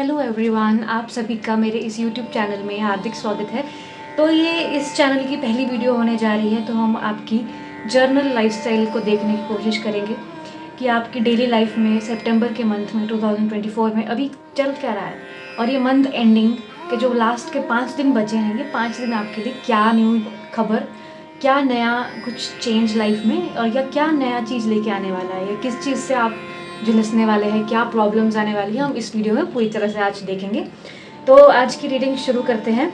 Hello everyone, आप सभी का मेरे इस यूट्यूब चैनल में हार्दिक स्वागत है। तो ये इस चैनल की पहली वीडियो होने जा रही है। तो हम आपकी जर्नल लाइफस्टाइल को देखने की कोशिश करेंगे कि आपकी डेली लाइफ में सितंबर के मंथ में 2024 में अभी चल क्या रहा है, और ये मंथ एंडिंग के जो लास्ट के 5 दिन बचे हैं, ये 5 दिन आपके लिए क्या न्यू खबर, क्या नया कुछ चेंज लाइफ में, और या क्या नया चीज़ लेके आने वाला है, या किस चीज़ से आप झुलसने वाले हैं, क्या प्रॉब्लम्स आने वाली है, हम इस वीडियो में पूरी तरह से आज देखेंगे। तो आज की रीडिंग शुरू करते हैं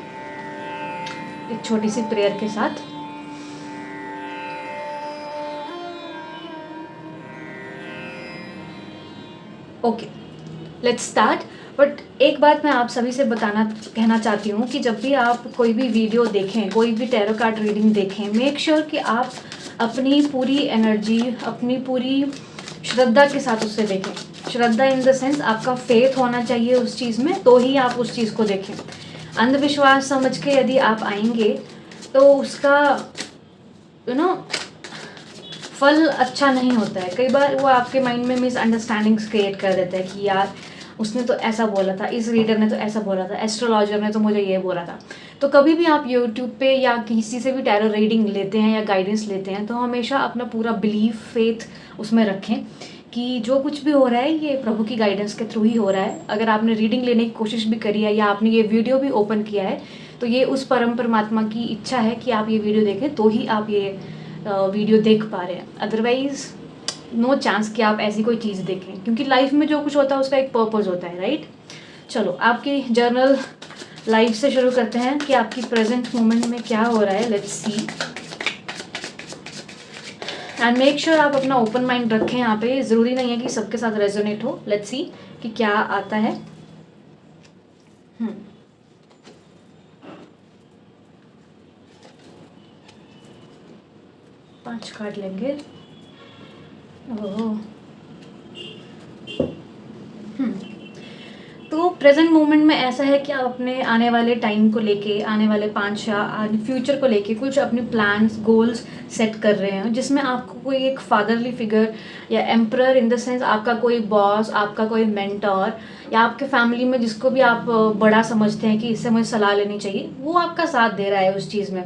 एक छोटी सी प्रेयर के साथ। Okay, let's start. बट एक बात मैं आप सभी से कहना चाहती हूँ कि जब भी आप कोई भी वीडियो देखें, कोई भी टैरो कार्ड रीडिंग देखें, मेक श्योर कि आप अपनी पूरी एनर्जी, अपनी पूरी श्रद्धा के साथ उससे देखें। श्रद्धा इन द सेंस आपका फेथ होना चाहिए उस चीज़ में, तो ही आप उस चीज़ को देखें। अंधविश्वास समझ के यदि आप आएंगे तो उसका फल अच्छा नहीं होता है। कई बार वो आपके माइंड में मिसअंडरस्टैंडिंग्स क्रिएट कर देता है कि यार उसने तो ऐसा बोला था, इस रीडर ने तो ऐसा बोला था, एस्ट्रोलॉजर ने तो मुझे ये बोला था। तो कभी भी आप यूट्यूब पे या किसी से भी टैरो रीडिंग लेते हैं या गाइडेंस लेते हैं, तो हमेशा अपना पूरा बिलीफ, फेथ उसमें रखें कि जो कुछ भी हो रहा है ये प्रभु की गाइडेंस के थ्रू ही हो रहा है। अगर आपने रीडिंग लेने की कोशिश भी करी है या आपने ये वीडियो भी ओपन किया है, तो ये उस परम परमात्मा की इच्छा है कि आप ये वीडियो देखें, तो ही आप ये वीडियो देख पा रहे हैं। अदरवाइज़ नो चांस कि आप ऐसी कोई चीज़ देखें, क्योंकि लाइफ में जो कुछ होता है उसका एक पर्पज़ होता है, राइट। चलो आपकी जर्नल लाइफ से शुरू करते हैं कि आपकी प्रेजेंट मोमेंट में क्या हो रहा है। Let's see and make sure आप अपना ओपन माइंड रखें। यहाँ पे ज़रूरी नहीं है कि सबके साथ रेजोनेट हो। लेट्स सी कि क्या आता है। 5 कार्ड लेंगे। ओह, तो प्रेजेंट मोमेंट में ऐसा है कि आप अपने आने वाले टाइम को लेके, आने वाले 5 या फ्यूचर को लेके कुछ अपने प्लान्स, गोल्स सेट कर रहे हैं, जिसमें आपको कोई एक फादरली फिगर या एम्परर इन द सेंस आपका कोई बॉस, आपका कोई मेंटर, या आपके फैमिली में जिसको भी आप बड़ा समझते हैं कि इससे मुझे सलाह लेनी चाहिए, वो आपका साथ दे रहा है उस चीज़ में।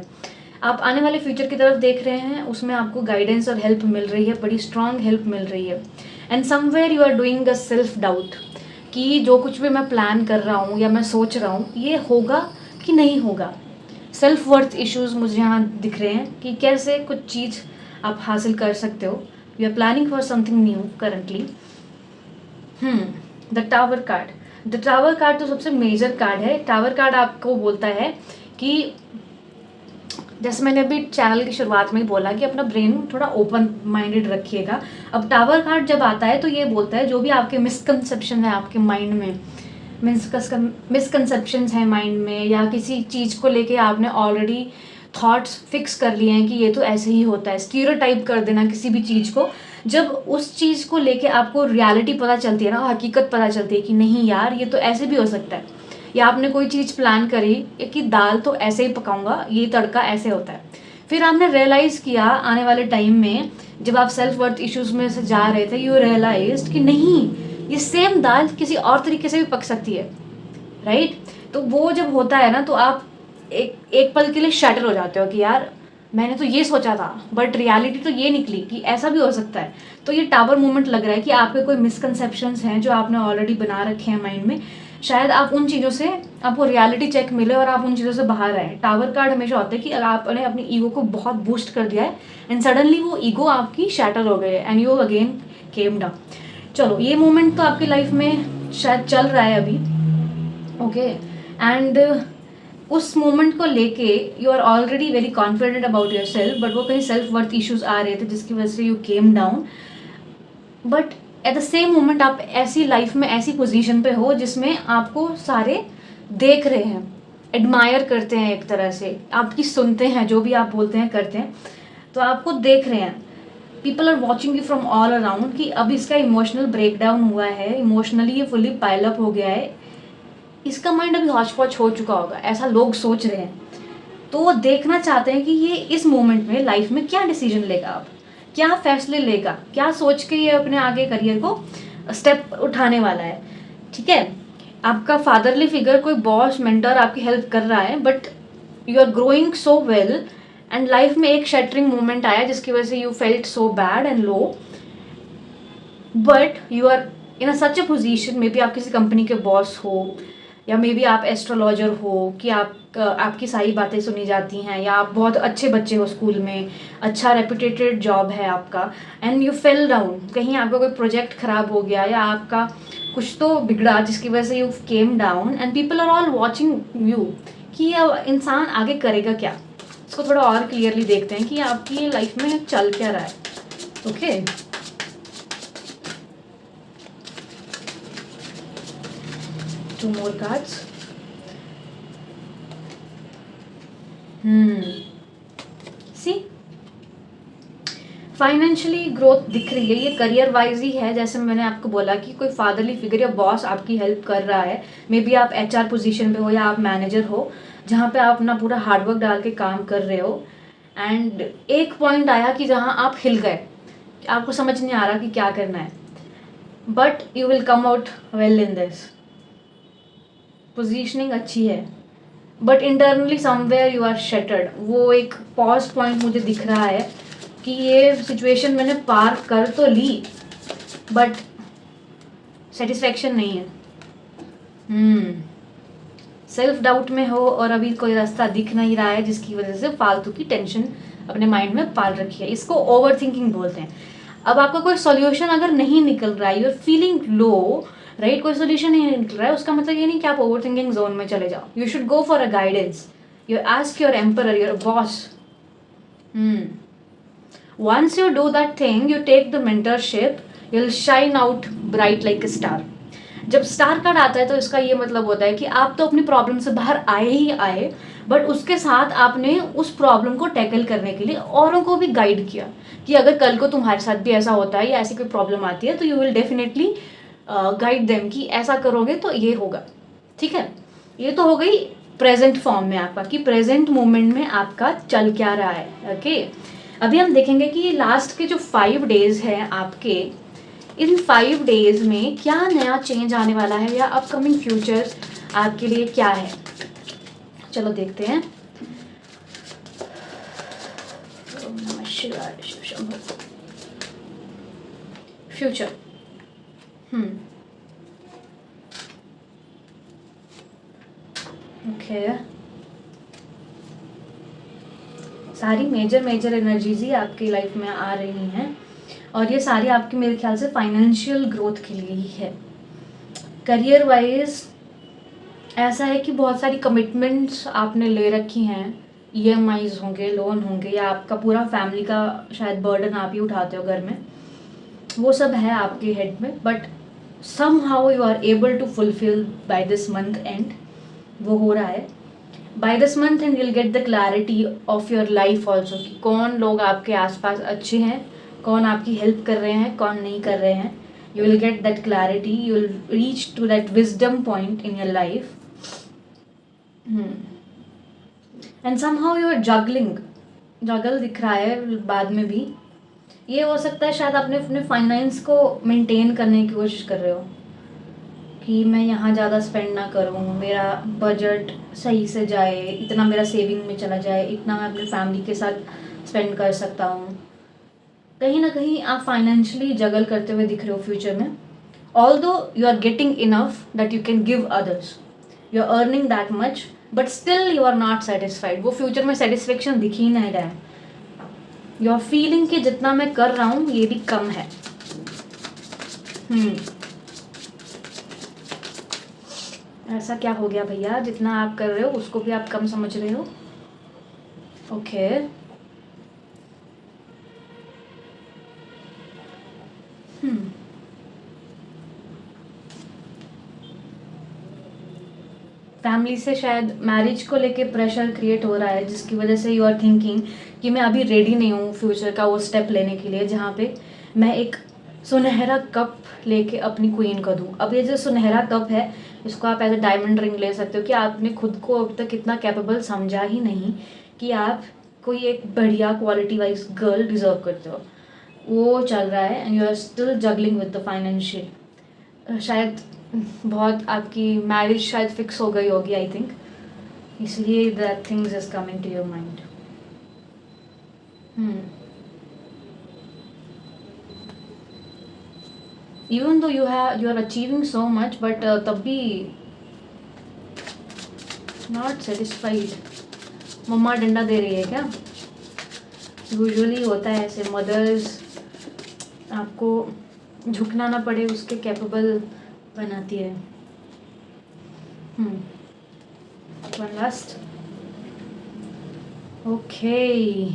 आप आने वाले फ्यूचर की तरफ देख रहे हैं, उसमें आपको गाइडेंस और हेल्प मिल रही है, बड़ी स्ट्रॉन्ग हेल्प मिल रही है। And somewhere you are doing a self doubt कि जो कुछ भी मैं प्लान कर रहा हूँ या मैं सोच रहा हूँ, ये होगा कि नहीं होगा। सेल्फ वर्थ इश्यूज मुझे यहाँ दिख रहे हैं कि कैसे कुछ चीज़ आप हासिल कर सकते हो। You are planning for something new currently. The tower card. The tower card तो सबसे मेजर कार्ड है। टावर कार्ड आपको बोलता है कि जैसे मैंने अभी चैनल की शुरुआत में ही बोला कि अपना ब्रेन थोड़ा ओपन माइंडेड रखिएगा। अब टावर कार्ड जब आता है तो ये बोलता है जो भी आपके मिसकंसेप्शन है आपके माइंड में, मिसकंसेप्शंस हैं माइंड में, या किसी चीज़ को लेके आपने ऑलरेडी थॉट्स फिक्स कर लिए हैं कि ये तो ऐसे ही होता है, स्टीरियोटाइप कर देना किसी भी चीज़ को। जब उस चीज़ को लेके आपको रियलिटी पता चलती है ना, हकीकत पता चलती है कि नहीं यार ये तो ऐसे भी हो सकता है, या आपने कोई चीज़ प्लान करी कि दाल तो ऐसे ही पकाऊंगा, ये तड़का ऐसे होता है, फिर आपने रियलाइज़ किया आने वाले टाइम में जब आप सेल्फ वर्थ इश्यूज में से जा रहे थे, यू रियलाइज्ड कि नहीं, ये सेम दाल किसी और तरीके से भी पक सकती है, राइट। तो वो जब होता है ना, तो आप एक पल के लिए शटर हो जाते हो कि यार मैंने तो ये सोचा था बट रियलिटी तो ये निकली कि ऐसा भी हो सकता है। तो ये टावर मोमेंट लग रहा है कि आपके कोई मिसकंसेप्शंस हैं जो आपने ऑलरेडी बना रखे हैं माइंड में, शायद आप उन चीज़ों से, आपको रियलिटी चेक मिले और आप उन चीज़ों से बाहर आए। टावर कार्ड हमेशा होता है कि अगर आपने अपनी ईगो को बहुत बूस्ट कर दिया है एंड सडनली वो ईगो आपकी शैटर हो गई है and you again came down. चलो ये मोमेंट तो आपकी लाइफ में शायद चल रहा है अभी, ओके। एंड उस मोमेंट को लेके you are already very confident about yourself, but वो कहीं सेल्फ वर्थ इश्यूज आ रहे थे जिसकी वजह से you came down. But at the same moment आप ऐसी लाइफ में, ऐसी पोजीशन पे हो जिसमें आपको सारे देख रहे हैं, एडमायर करते हैं, एक तरह से आपकी सुनते हैं, जो भी आप बोलते हैं करते हैं, तो आपको देख रहे हैं। People are watching you from all around कि अब इसका इमोशनल ब्रेकडाउन हुआ है, इमोशनली ये फुली पाइल अप हो गया है, इसका माइंड अभी हॉच पॉच हो चुका होगा, ऐसा लोग सोच रहे हैं। तो वो देखना चाहते हैं कि ये इस मोमेंट में लाइफ में क्या डिसीजन लेगा, आप क्या फैसले लेगा, क्या सोच के ये अपने आगे करियर को स्टेप उठाने वाला है, ठीक है। आपका फादरली फिगर, कोई बॉस मेंटर आपकी हेल्प कर रहा है, but you are growing so well and life में एक शैटरिंग मोमेंट आया जिसकी वजह से you felt so bad and low, but you are in a such a position, maybe आप किसी कंपनी के बॉस हो, या मे बी आप एस्ट्रोलॉजर हो कि आपकी सारी बातें सुनी जाती हैं, या आप बहुत अच्छे बच्चे हो स्कूल में, अच्छा रेपुटेटेड जॉब है आपका, एंड यू फेल डाउन, कहीं आपका कोई प्रोजेक्ट खराब हो गया या आपका कुछ तो बिगड़ा जिसकी वजह से you came down and people are all watching you कि ये इंसान आगे करेगा क्या। इसको थोड़ा और क्लियरली देखते हैं कि आपकी लाइफ में चल क्या रहा है। Okay, two more cards. See, financially growth दिख रही है, ये करियर वाइज ही है, जैसे मैंने आपको बोला कि कोई फादरली फिगर या बॉस आपकी हेल्प कर रहा है, मे बी आप एचआर पोजीशन पे हो या आप मैनेजर हो जहाँ पे आप अपना पूरा हार्डवर्क डाल के काम कर रहे हो, एंड एक पॉइंट आया कि जहाँ आप हिल गए, आपको समझ नहीं आ रहा कि क्या करना है, but you will come out well in this. Positioning अच्छी है, but internally somewhere you are shattered. वो एक पॉज पॉइंट मुझे दिख रहा है कि ये सिचुएशन मैंने पार कर तो ली, बट सेटिस्फैक्शन नहीं है। सेल्फ डाउट में हो और अभी कोई रास्ता दिख नहीं रहा है जिसकी वजह से फालतू की टेंशन अपने माइंड में पाल रखी है, इसको ओवर थिंकिंग बोलते हैं। अब आपका कोई सॉल्यूशन अगर नहीं निकल रहा है, you are feeling low, right, कोई सोल्यूशन नहीं निकल रहा है, उसका मतलब ये नहीं कि आप ओवर थिंकिंग जोन में चले जाओ। You should go for a guidance, you ask your emperor, your boss. Once you do that thing, you take the mentorship, you'll shine out bright like a star. जब star card आता है तो इसका ये मतलब होता है कि आप तो अपनी प्रॉब्लम से बाहर आए ही आए, बट उसके साथ आपने उस प्रॉब्लम को टैकल करने के लिए औरों को भी गाइड किया कि अगर कल को तुम्हारे साथ भी ऐसा होता है या ऐसी कोई प्रॉब्लम आती है तो you will definitely guide them कि ऐसा करोगे तो ये होगा। ठीक है, ये तो हो गई प्रेजेंट फॉर्म में आपका कि प्रेजेंट मोमेंट में आपका चल क्या रहा है। ओके, अभी हम देखेंगे कि लास्ट के जो 5 डेज हैं आपके, इन 5 डेज में क्या नया चेंज आने वाला है या अपकमिंग फ्यूचर आपके लिए क्या है। चलो देखते हैं। फ्यूचर, ओके, सारी मेजर एनर्जीज ही आपकी लाइफ में आ रही हैं और ये सारी आपकी मेरे ख्याल से फाइनेंशियल ग्रोथ के लिए ही है। करियर वाइज ऐसा है कि बहुत सारी कमिटमेंट्स आपने ले रखी हैं, ईएमआईज होंगे, लोन होंगे, या आपका पूरा फैमिली का शायद बर्डन आप ही उठाते हो घर में, वो सब है आपके हेड में, but somehow you are able to fulfill by this month end, वो हो रहा है। by this month end you'll get the clarity of your life also कि कौन लोग आपके आसपास अच्छे हैं, कौन आपकी हेल्प कर रहे हैं, कौन नहीं कर रहे हैं। you will get that clarity, you will reach to that wisdom point in your life, and somehow you are juggling, जगल दिख रहा है बाद में भी। ये हो सकता है शायद आपने अपने फाइनेंस को मेंटेन करने की कोशिश कर रहे हो कि मैं यहाँ ज़्यादा स्पेंड ना करूँ, मेरा बजट सही से जाए, इतना मेरा सेविंग में चला जाए, इतना मैं अपने फैमिली के साथ स्पेंड कर सकता हूँ। कहीं ना कहीं आप फाइनेंशियली जगल करते हुए दिख रहे हो फ्यूचर में। Although you are getting enough that you can give others, you are earning that much, but still you are not satisfied. वो फ्यूचर में सेटिस्फेक्शन दिख ही नहीं रहा है। यू आर फीलिंग कि जितना मैं कर रहा हूँ ये भी कम है। ऐसा क्या हो गया भैया, जितना आप कर रहे हो उसको भी आप कम समझ रहे हो। ओके, फैमिली से शायद मैरिज को लेके प्रेशर क्रिएट हो रहा है जिसकी वजह से यू आर थिंकिंग कि मैं अभी रेडी नहीं हूँ फ्यूचर का वो स्टेप लेने के लिए जहाँ पे मैं एक सुनहरा कप लेके अपनी क्वीन को दूँ। अब ये जो सुनहरा कप है इसको आप एज अ डायमंड रिंग ले सकते हो कि आपने खुद को अब तक इतना कैपेबल समझा ही नहीं कि आप कोई एक बढ़िया क्वालिटी वाइज गर्ल डिजर्व करते हो। वो चल रहा है and you are still juggling with the financial. शायद बहुत आपकी मैरिज शायद फिक्स हो गई होगी आई थिंक, इसलिए that things is coming to your mind. Even though you are achieving so much, but तब भी नॉट सेटिस्फाइड. मम्मा डंडा दे रही है क्या? यूजुअली होता है ऐसे, मदर्स आपको झुकना ना पड़े उसके कैपेबल बनाती है. One last. Okay.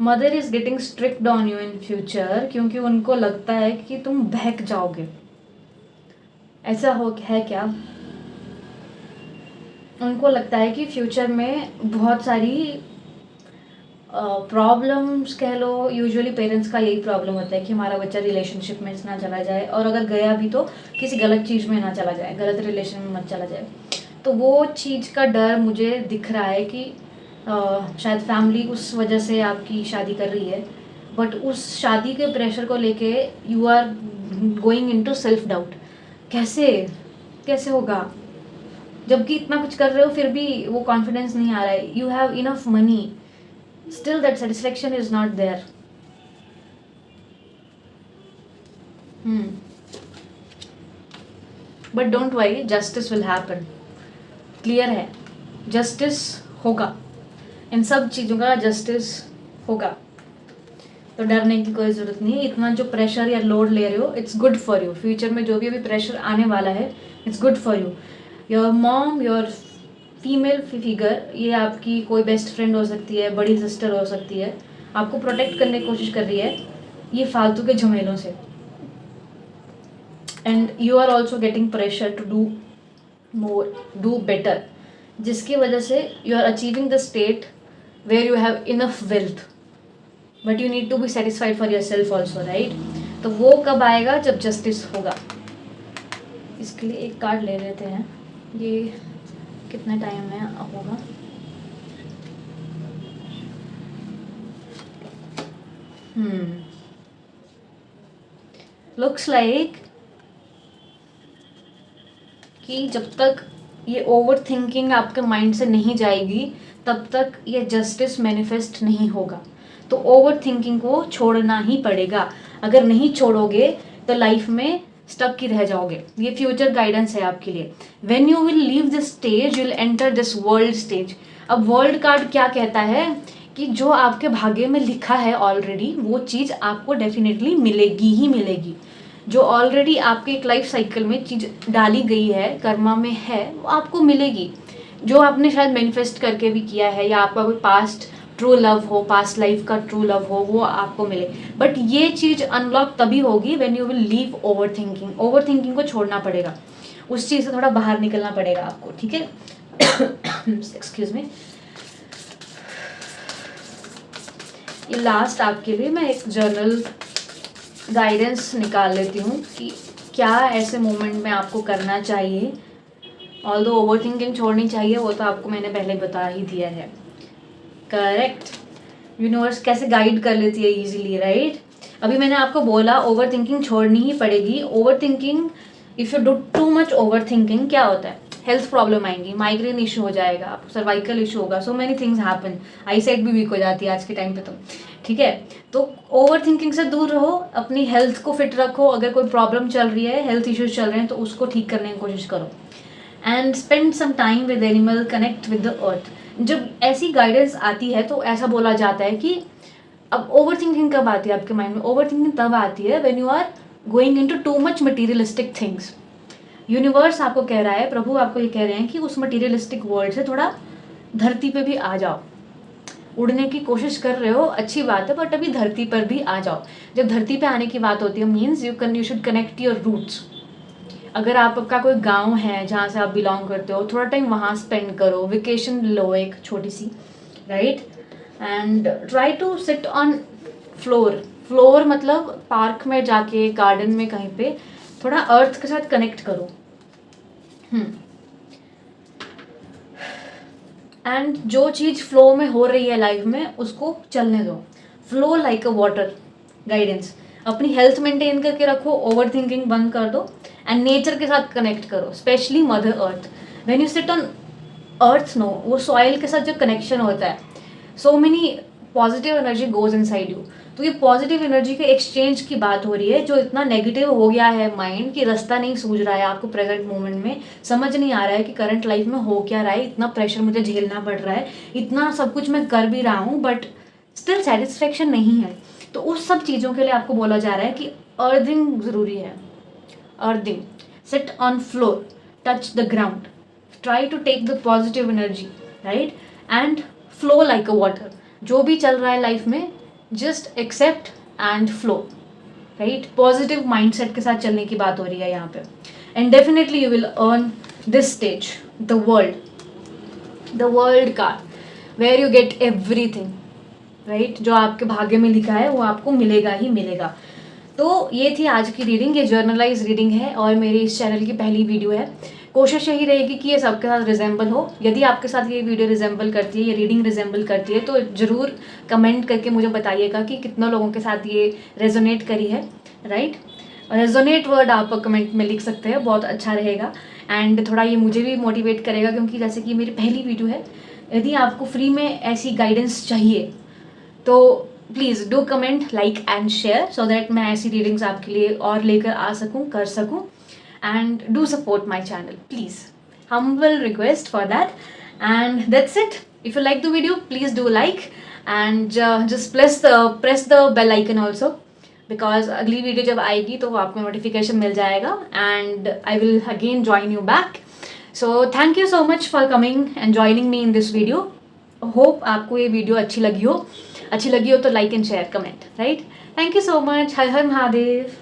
Mother is getting strict on you in future, क्योंकि उनको लगता है कि तुम बहक जाओगे. ऐसा हो है क्या? उनको लगता है कि फ्यूचर में बहुत सारी प्रॉब्लम्स कह लो. यूजुअली पेरेंट्स का यही प्रॉब्लम होता है कि हमारा बच्चा रिलेशनशिप में ना चला जाए, और अगर गया भी तो किसी गलत चीज़ में ना चला जाए, गलत रिलेशन में मत चला जाए. तो वो चीज़ का डर मुझे दिख रहा है कि शायद फैमिली उस वजह से आपकी शादी कर रही है, बट उस शादी के प्रेशर को लेके you are going into self doubt. कैसे कैसे होगा जबकि इतना कुछ कर रहे हो, फिर भी वो कॉन्फिडेंस नहीं आ रहा है. You have enough money, still that satisfaction is not there. But don't worry, justice will happen. Clear है, जस्टिस होगा. इन सब चीज़ों का जस्टिस होगा, तो डरने की कोई ज़रूरत नहीं है. इतना जो प्रेशर या लोड ले रहे हो, it's good for you. Future में जो भी अभी प्रेशर आने वाला है, it's good for you. Your mom, your female figure, ये आपकी कोई बेस्ट फ्रेंड हो सकती है, बड़ी सिस्टर हो सकती है, आपको प्रोटेक्ट करने की कोशिश कर रही है ये फालतू के झमेलों से. And you are also getting pressure to do more, do better, जिसकी वजह से you are achieving the state where you have enough wealth, but you need to be satisfied for yourself also, right. तो वो कब आएगा? जब justice होगा. इसके लिए एक कार्ड ले लेते हैं. ये कितना टाइम में होगा? लुक्स लाइक कि जब तक ये ओवर थिंकिंग आपके माइंड से नहीं जाएगी, तब तक ये जस्टिस मैनिफेस्ट नहीं होगा. तो ओवर थिंकिंग को छोड़ना ही पड़ेगा. अगर नहीं छोड़ोगे तो लाइफ में स्टक ही रह जाओगे. ये फ्यूचर गाइडेंस है आपके लिए. When you will leave this stage, you will enter this world stage. अब वर्ल्ड कार्ड क्या कहता है कि जो आपके भाग्य में लिखा है ऑलरेडी, वो चीज़ आपको डेफिनेटली मिलेगी ही मिलेगी. जो ऑलरेडी आपके एक लाइफ साइकिल में चीज़ डाली गई है, कर्मा में है, वो आपको मिलेगी. जो आपने शायद मैनिफेस्ट करके भी किया है, या आपका कोई पास्ट ट्रू लव हो, पास्ट लाइफ का ट्रू लव हो, वो आपको मिले. बट ये चीज़ अनलॉक तभी होगी when you will leave over thinking. Over thinking को छोड़ना पड़ेगा, उस चीज़ से थोड़ा बाहर निकलना पड़ेगा आपको, ठीक है. Excuse me. ये लास्ट आपके लिए मैं एक जर्नल गाइडेंस निकाल लेती हूँ कि क्या ऐसे मोमेंट में आपको करना चाहिए. ऑल्दो ओवर थिंकिंग छोड़नी चाहिए, वो तो आपको मैंने पहले बता ही दिया है. करेक्ट. यूनिवर्स कैसे गाइड कर लेती है इजीली, राइट. अभी मैंने आपको बोला ओवर थिंकिंग छोड़नी ही पड़ेगी. Over thinking, if you do too much over thinking, क्या होता है? हेल्थ प्रॉब्लम आएंगी, माइग्रेन इशू हो जाएगा, सर्वाइकल इशू होगा, सो मैनी थिंग्स हैपन. आई साइट भी वीक हो जाती है आज के टाइम पे, तो ठीक है. तो ओवर थिंकिंग से दूर रहो, अपनी हेल्थ को फिट रखो. अगर कोई प्रॉब्लम चल रही है, हेल्थ इश्यूज चल रहे हैं, तो उसको ठीक करने की कोशिश करो. And spend some time with animal, connect with the earth. जब ऐसी गाइडेंस आती है तो ऐसा बोला जाता है कि अब ओवर थिंकिंग कब आती है आपके माइंड में? ओवर थिंकिंग तब आती है when you are going into too much materialistic things. Universe आपको कह रहा है, प्रभु आपको ये कह रहे हैं कि उस मटीरियलिस्टिक वर्ल्ड से थोड़ा धरती पे भी आ जाओ. उड़ने की कोशिश कर रहे हो, अच्छी बात है, बट अभी धरती पर भी आ जाओ. जब धरती पे आने की बात होती है, means you should connect your roots. अगर आपका कोई गांव है जहाँ से आप बिलोंग करते हो, थोड़ा टाइम वहाँ स्पेंड करो, वेकेशन लो एक छोटी सी, right. And try to sit on floor. Floor मतलब पार्क में जाके, गार्डन में, कहीं पे थोड़ा अर्थ के साथ कनेक्ट करो. एंड जो चीज़ फ्लो में हो रही है लाइफ में, उसको चलने दो. Flow like a water guidance. अपनी हेल्थ मेंटेन करके रखो, ओवर थिंकिंग बंद कर दो एंड नेचर के साथ कनेक्ट करो, specially mother earth. When you sit on earth, no, वो सॉइल के साथ जो कनेक्शन होता है, so many positive energy goes inside you. तो ये पॉजिटिव एनर्जी के एक्सचेंज की बात हो रही है। जो इतना नेगेटिव हो गया है माइंड कि रास्ता नहीं सूझ रहा है आपको, प्रेजेंट मोमेंट में समझ नहीं आ रहा है कि करंट लाइफ में हो क्या रहा है, इतना प्रेशर मुझे झेलना पड़ रहा है, इतना सब कुछ मैं कर भी रहा हूँ बट स्टिल सेटिस्फेक्शन नहीं है, तो उस सब चीज़ों के लिए आपको बोला जा रहा है कि अर्थिंग ज़रूरी है। Earthing, sit on floor, touch the ground, try to take the positive energy, right, and flow like a water. जो भी चल रहा है लाइफ में just accept and flow, right. Positive mindset के साथ चलने की बात हो रही है यहाँ पे। And definitely you will earn this stage, the world card where you get everything, right. जो आपके भाग्य में लिखा है वो आपको मिलेगा ही मिलेगा। तो ये थी आज की रीडिंग, ये जर्नलाइज रीडिंग है और मेरी इस चैनल की पहली वीडियो है। कोशिश यही रहेगी कि ये सबके साथ रिजेंबल हो। यदि आपके साथ ये वीडियो रिजेंबल करती है, ये रीडिंग रिजेंबल करती है, तो ज़रूर कमेंट करके मुझे बताइएगा कि कितना लोगों के साथ ये रेजोनेट करी है, राइट। रेजोनेट वर्ड आप कमेंट में लिख सकते हैं, बहुत अच्छा रहेगा एंड थोड़ा ये मुझे भी मोटिवेट करेगा, क्योंकि जैसे कि मेरी पहली वीडियो है। यदि आपको फ्री में ऐसी गाइडेंस चाहिए तो please do comment, like and share, so that मैं ऐसी रीडिंग्स आपके लिए और लेकर आ सकूँ, कर सकूँ। And do support my channel, please. Humble request for that. And that's it. If you like the video, please do like and just press the bell icon also, because अगली वीडियो जब आएगी तो आपको नोटिफिकेशन मिल जाएगा and I will again join you back. So thank you so much for coming and joining me in this video. Hope आपको ये video अच्छी लगी हो तो like and share, comment, right. Thank you so much. Her her Mahadev.